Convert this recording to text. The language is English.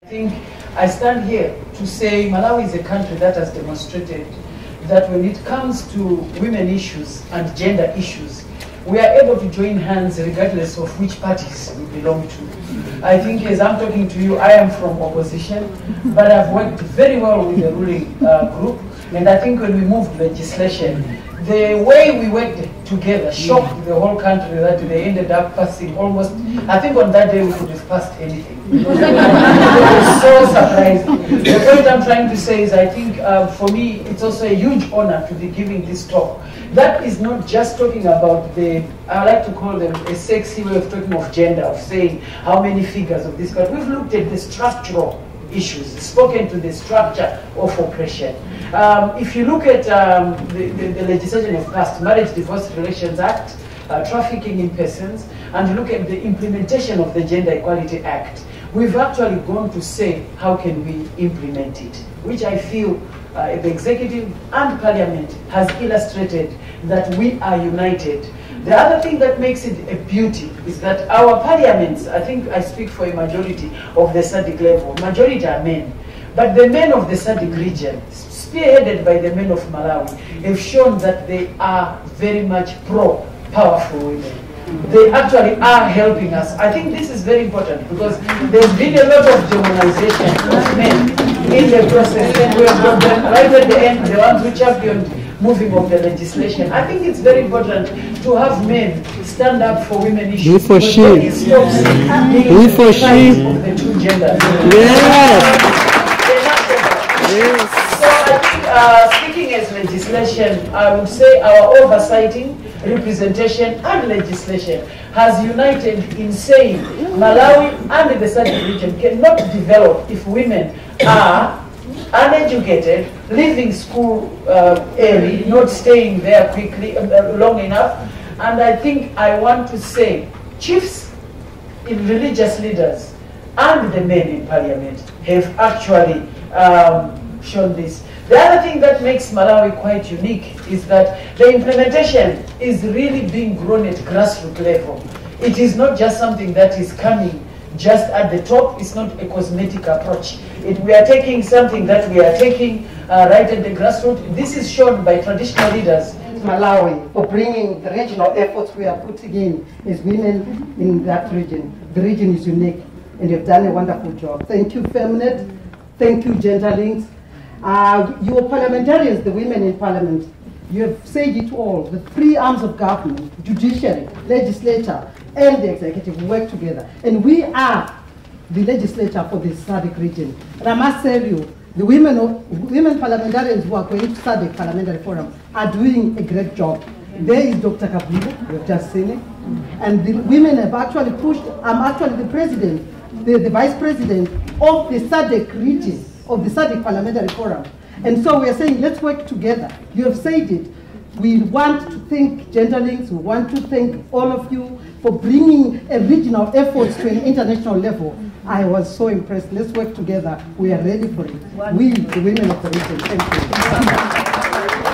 I think I stand here to say Malawi is a country that has demonstrated that when it comes to women issues and gender issues, we are able to join hands regardless of which parties we belong to. I think as I'm talking to you, I am from opposition, but I've worked very well with the ruling group, and I think when we moved legislation, the way we worked together shocked the whole country that they ended up passing almost, I think on that day we could have passed anything. It was so surprising. The point I'm trying to say is I think for me it's also a huge honor to be giving this talk. That is not just talking about the, I like to call them a sexy way of talking of gender, of saying how many figures of this, but we've looked at the structural issues, spoken to the structure of oppression. If you look at the legislation of past, Marriage, Divorce, Relations Act, Trafficking in Persons, and look at the implementation of the Gender Equality Act, we've actually gone to say how can we implement it, which I feel the executive and parliament has illustrated that we are united. The other thing that makes it a beauty is that our parliaments, I think I speak for a majority of the SADC level, majority are men, but the men of the SADC region, spearheaded by the men of Malawi, have shown that they are very much pro-powerful women. They actually are helping us. I think this is very important because there's been a lot of demonization of men in the process, and we have got them right at the end, the ones who championed moving of the legislation. I think it's very important to have men stand up for women issues. We for she. We for she. Of the two genders. Yes. Yes. So I think speaking as legislation, I would say our oversighting, representation and legislation has united in saying Malawi and the SADC region cannot develop if women are uneducated, leaving school early, not staying there quickly, long enough. And I think I want to say chiefs, in religious leaders, and the men in parliament have actually shown this. The other thing that makes Malawi quite unique is that the implementation is really being grown at grassroots level. It is not just something that is coming just at the top. It's not a cosmetic approach. We are taking something that we are taking right at the grassroots. This is shown by traditional leaders. Malawi for bringing the regional efforts we are putting in as women in that region. The region is unique and you've done a wonderful job. Thank you, Feminine. Thank you, Genderlings. Your parliamentarians, the women in parliament, you have said it all. The three arms of government, judiciary, legislature, and the executive work together. And we are the legislature for the SADC region. And I must tell you, the women parliamentarians who are going to SADC Parliamentary Forum are doing a great job. There is Dr. Kabuga, we have just seen it. And the women have actually pushed, I'm actually the president, the vice president of the SADC region, of the SADC Parliamentary Forum. And so we are saying, let's work together. You have said it. We want to thank Genderlings, we want to thank all of you for bringing a regional efforts to an international level. I was so impressed. Let's work together. We are ready for it. We, the women of the region, thank you.